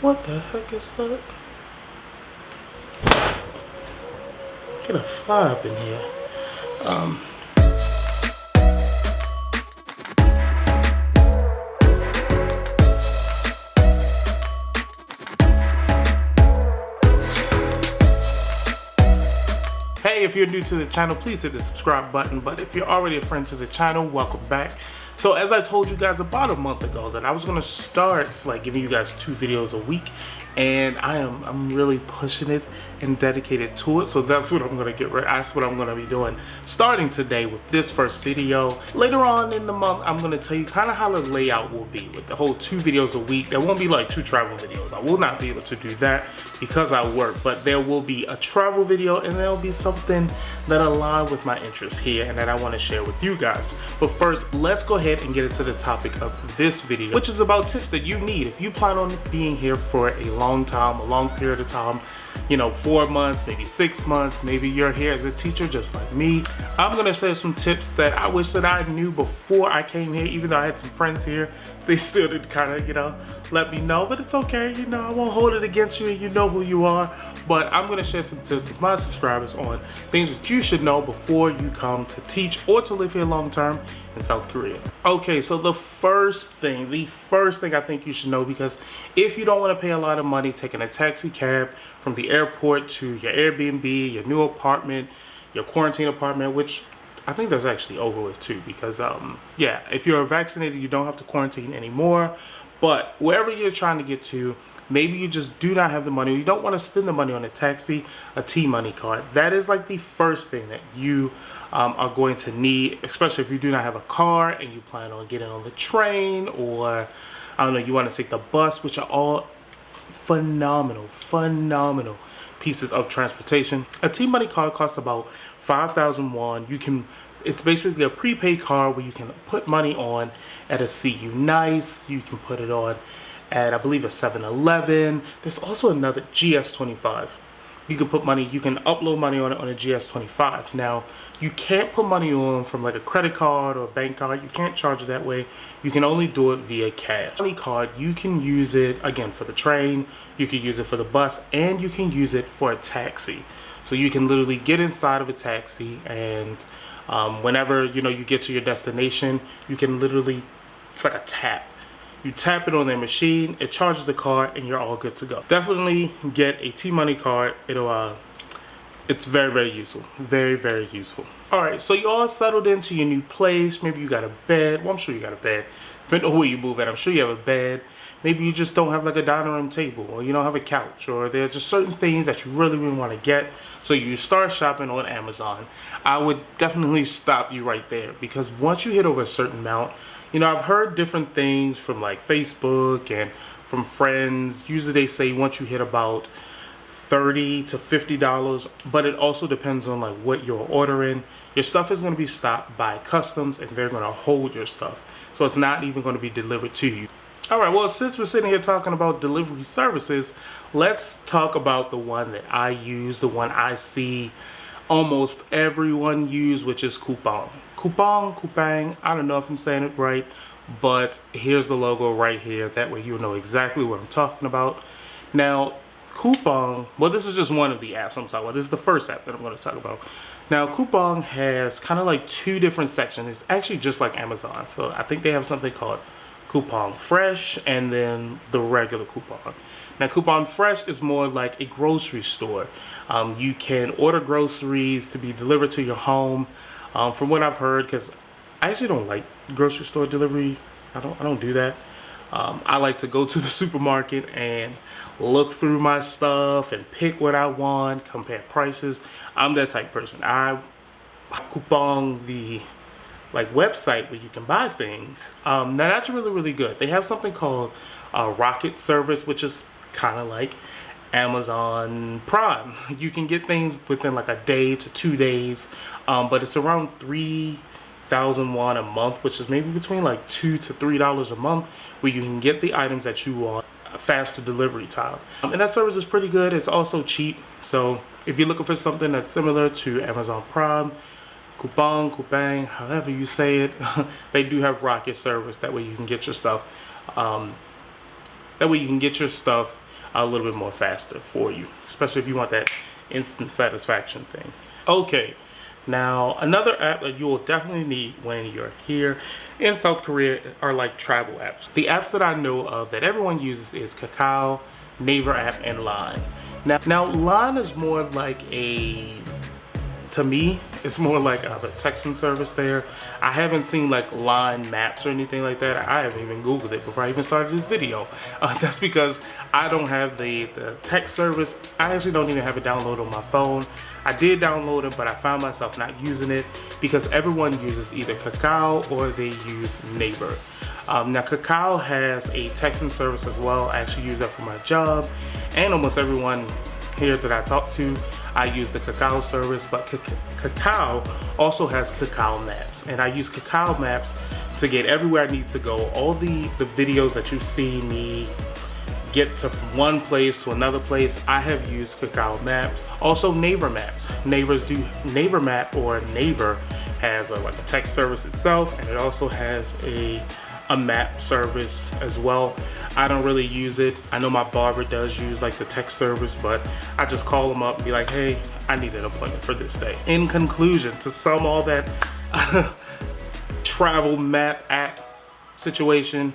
What the heck is that? Get a fly up in here. Hey, if you're new to the channel, please hit the subscribe button. But if you're already a friend to the channel, welcome back. So as I told you guys about a month ago that I was gonna start like giving you guys 2 videos a week, and I'm really pushing it and dedicated to it. So that's what I'm gonna that's what I'm gonna be doing starting today with this first video. Later on in the month, I'm gonna tell you kind of how the layout will be with the whole 2 videos a week. There won't be like 2 travel videos. I will not be able to do that because I work, but there will be a travel video and there'll be something that align with my interests here and that I want to share with you guys. But first, let's go ahead and get into the topic of this video, which is about tips that you need if you plan on being here for a long time, a long period of time, you know, 4 months, maybe 6 months, maybe you're here as a teacher just like me. I'm gonna share some tips that I wish that I knew before I came here, even though I had some friends here. They still did kind of, you know, let me know, but it's okay, you know, I won't hold it against you and you know who you are. But I'm gonna share some tips with my subscribers on things that you should know before you come to teach or to live here long term in South Korea. Okay, so the first thing I think you should know, because if you don't want to pay a lot of money taking a taxi cab from the airport to your Airbnb, your new apartment, your quarantine apartment, which I think that's actually over with too, because yeah, if you're vaccinated, you don't have to quarantine anymore. But wherever you're trying to get to, maybe you just do not have the money, or you don't want to spend the money on a taxi, a T-Money card. That is like the first thing that you are going to need, especially if you do not have a car and you plan on getting on the train, or I don't know, you want to take the bus, which are all phenomenal pieces of transportation. A T-Money card costs about 5,000 won. It's basically a prepaid card where you can put money on at a CU Nice. You can put it on at, I believe, a 7-Eleven. There's also another GS25. You can put money, you can upload money on it on a GS25. Now, you can't put money on from like a credit card or a bank card. You can't charge it that way. You can only do it via cash. Money card, you can use it, again, for the train, you can use it for the bus, and you can use it for a taxi. So you can literally get inside of a taxi, and whenever, you know, you get to your destination, you can literally, it's like a tap. You tap it on their machine, it charges the card, and you're all good to go. Definitely get a T-Money card. It's very useful. Very useful. All right, so you all settled into your new place. Maybe you got a bed. Well, I'm sure you got a bed. Depending on where you move at, I'm sure you have a bed. Maybe you just don't have like a dining room table, or you don't have a couch, or there's just certain things that you really want to get. So you start shopping on Amazon. I would definitely stop you right there, because once you hit over a certain amount, you know, I've heard different things from like Facebook and from friends. Usually they say once you hit about $30 to $50, but it also depends on like what you're ordering. Your stuff is going to be stopped by customs, and they're going to hold your stuff, so it's not even going to be delivered to you. All right, well, since we're sitting here talking about delivery services, let's talk about the one that I use, the one I see almost everyone use, which is Coupang. Coupang, I don't know if I'm saying it right, but here's the logo right here. That way you'll know exactly what I'm talking about. Now, Coupang, well, this is just one of the apps I'm talking about. This is the first app that I'm going to talk about. Now, Coupang has kind of like 2 different sections. It's actually just like Amazon. So I think they have something called Coupang Fresh and then the regular Coupang. Now, Coupang Fresh is more like a grocery store. You can order groceries to be delivered to your home. From what I've heard, because I actually don't like grocery store delivery. I don't do that. I like to go to the supermarket and look through my stuff and pick what I want, compare prices. I'm that type of person. Coupang, the like website where you can buy things. Now that's really good. They have something called Rocket service, which is kind of like Amazon Prime. You can get things within like a day to 2 days, but it's around 3,000 won a month, which is maybe between like $2 to $3 a month, where you can get the items that you want, faster delivery time. And that service is pretty good. It's also cheap. So if you're looking for something that's similar to Amazon Prime, Coupang, however you say it, they do have Rocket service. That way you can get your stuff. a little bit more faster for you, especially if you want that instant satisfaction thing. Okay, now another app that you will definitely need when you're here in South Korea are like travel apps. The apps that I know of that everyone uses is Kakao, Naver app, and Line. Now Line is more like to me, it's more like a texting service there. I haven't seen like Line Maps or anything like that. I haven't even Googled it before I even started this video. That's because I don't have the text service. I actually don't even have it downloaded on my phone. I did download it, but I found myself not using it because everyone uses either Kakao or they use Naver. Now Kakao has a texting service as well. I actually use that for my job, and almost everyone here that I talk to, I use the Kakao service, but Kakao also has Kakao Maps, and I use Kakao Maps to get everywhere I need to go. All the videos that you see me get to one place to another place, I have used Kakao Maps. Also Naver Maps. Naver Map or Naver has like a text service itself, and it also has a map service as well. I don't really use it. I know my barber does use like the text service, but I just call them up and be like, hey, I need an appointment for this day. In conclusion, to sum all that travel map app situation,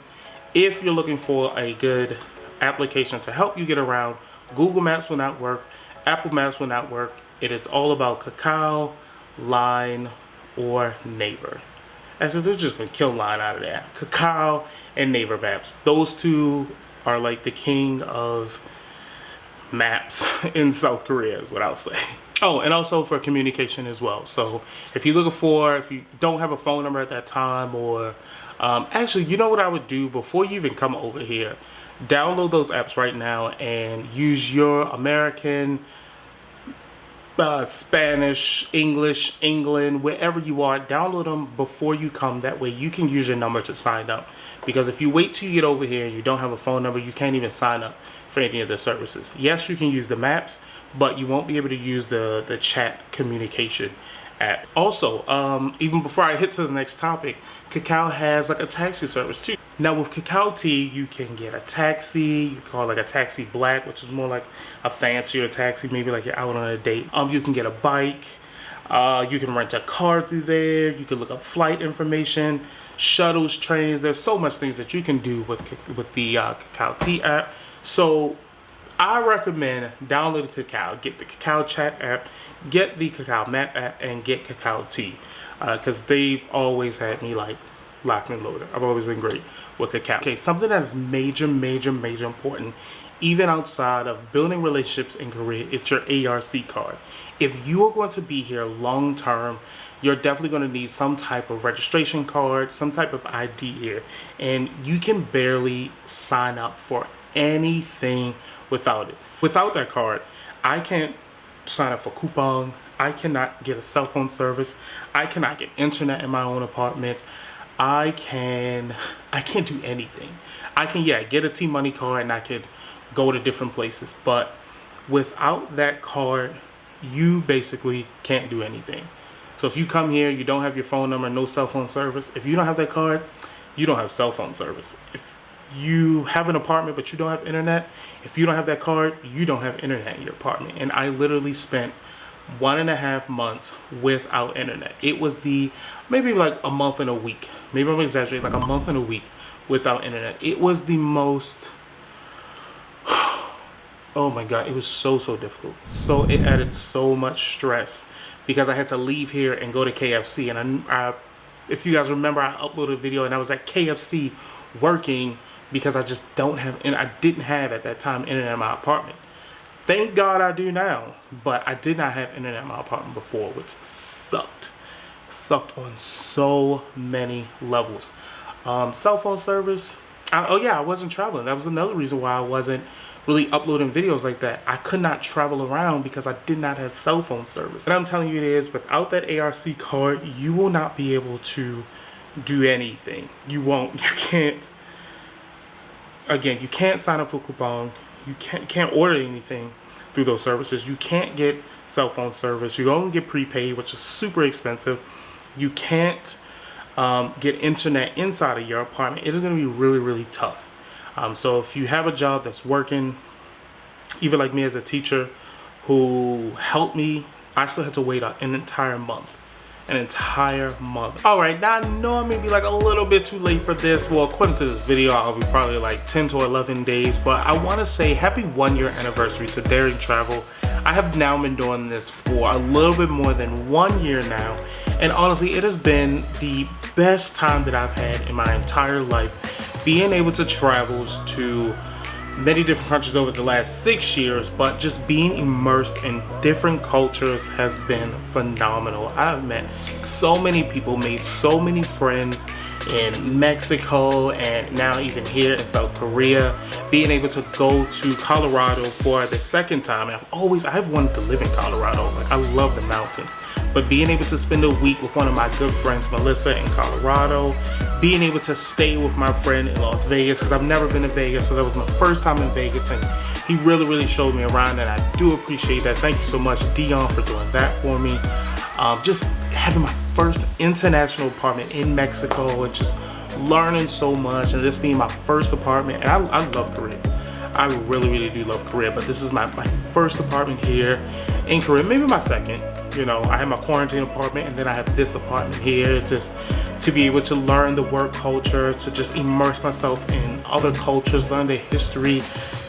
if you're looking for a good application to help you get around, Google Maps will not work, Apple Maps will not work. It is all about Kakao, Line, or Naver. Actually, they're just gonna kill Line out of that. Kakao and Naver Maps. Those two are like the king of maps in South Korea is what I'll say. Oh, and also for communication as well. So if you don't have a phone number at that time, or actually, you know what I would do before you even come over here? Download those apps right now and use your American, Spanish, English, England, wherever you are, download them before you come. That way you can use your number to sign up. Because if you wait till you get over here and you don't have a phone number, you can't even sign up for any of the services. Yes, you can use the maps, but you won't be able to use the chat communication app. Also, even before I hit to the next topic, Kakao has like a taxi service too. Now with Kakao T, you can get a taxi. You call it like a taxi black, which is more like a fancier taxi, maybe like you're out on a date. You can get a bike. You can rent a car through there. You can look up flight information, shuttles, trains. There's so much things that you can do with the Kakao T app. So I recommend downloading Kakao, get the Kakao chat app, get the Kakao map app, and get Kakao T, because they've always had me like locked and loaded. I've always been great with Kakao. Okay, something that is major important, even outside of building relationships in Korea, it's your ARC card. If you are going to be here long term, you're definitely going to need some type of registration card, some type of ID here, and you can barely sign up for anything without it. Without that card, I can't sign up for coupon. I cannot get a cell phone service. I cannot get internet in my own apartment. I can't do anything. I can, yeah, get a T-Money card and I could go to different places, but without that card, you basically can't do anything. So if you come here, you don't have your phone number, no cell phone service. If you don't have that card, you don't have cell phone service. If you have an apartment but you don't have internet, if you don't have that card, you don't have internet in your apartment. And I literally spent 1.5 months without internet. It was maybe like a month and a week. Maybe I'm exaggerating, like a month and a week without internet. It was the most, oh my God, it was so difficult. So it added so much stress because I had to leave here and go to KFC. And I if you guys remember, I uploaded a video and I was at KFC working because I just don't have, and I didn't have at that time internet in my apartment. Thank God I do now, but I did not have internet in my apartment before, which sucked on so many levels. Cell phone service, I wasn't traveling. That was another reason why I wasn't really uploading videos like that. I could not travel around because I did not have cell phone service. And I'm telling you, it is, without that ARC card, you will not be able to do anything. You won't. You can't. Again, you can't sign up for coupon. You can't order anything through those services. You can't get cell phone service. You only get prepaid, which is super expensive. You can't get internet inside of your apartment. It is going to be really tough. So if you have a job that's working, even like me as a teacher who helped me, I still had to wait an entire month. An entire month. All right, now I know I may be like a little bit too late for this. Well, according to this video, I'll be probably like 10 to 11 days, but I want to say happy 1-year anniversary to Derringtravel. I have now been doing this for a little bit more than 1 year now, and honestly, it has been the best time that I've had in my entire life, being able to travel to many different countries over the last 6 years, but just being immersed in different cultures has been phenomenal. I've met so many people, made so many friends in Mexico, and now even here in South Korea. Being able to go to Colorado for the second time. I've wanted to live in Colorado. Like, I love the mountains. But being able to spend a week with one of my good friends, Melissa, in Colorado, being able to stay with my friend in Las Vegas, because I've never been to Vegas, so that was my first time in Vegas, and he really showed me around, and I do appreciate that. Thank you so much, Dion, for doing that for me. Just having my first international apartment in Mexico, and just learning so much, and this being my first apartment. And I love Korea. I really do love Korea, but this is my first apartment here in Korea, maybe my second. You know, I have my quarantine apartment, and then I have this apartment here, just to be able to learn the work culture, to just immerse myself in other cultures, learn their history,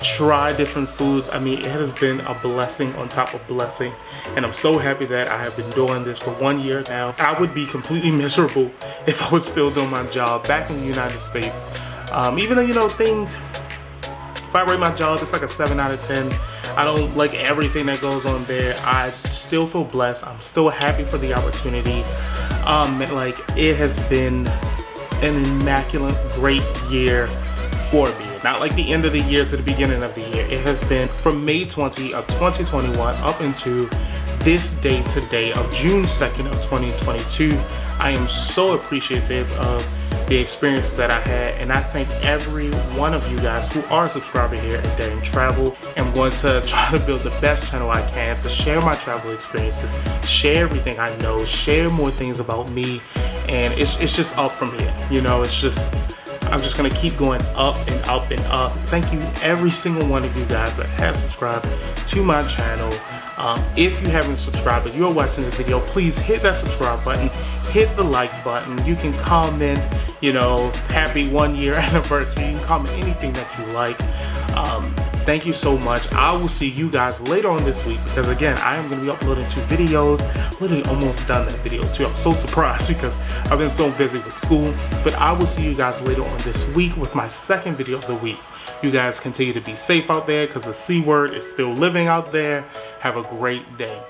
try different foods. I mean, it has been a blessing on top of blessing, and I'm so happy that I have been doing this for 1 year now. I would be completely miserable if I was still doing my job back in the United States. Even though, you know, things, if I rate my job, it's like a 7 out of 10. I don't like everything that goes on there. I still feel blessed. I'm still happy for the opportunity. Like, it has been an immaculate, great year for me. Not like the end of the year to the beginning of the year. It has been from May 20 of 2021 up into this day today of June 2nd of 2022. I am so appreciative of the experience that I had, and I thank every one of you guys who are subscribing here at Derringtravel. I'm going to try to build the best channel I can to share my travel experiences, share everything I know, share more things about me, and it's just up from here. You know, it's just, I'm just gonna keep going up and up and up. Thank you every single one of you guys that has subscribed to my channel. If you haven't subscribed but you're watching this video, please hit that subscribe button, hit the like button. You can comment, you know, happy 1 year anniversary. You can comment anything that you like. Thank you so much. I will see you guys later on this week, because again, I am going to be uploading 2 videos. Literally almost done that video too. I'm so surprised because I've been so busy with school. But I will see you guys later on this week with my second video of the week. You guys continue to be safe out there, because the C word is still living out there. Have a great day.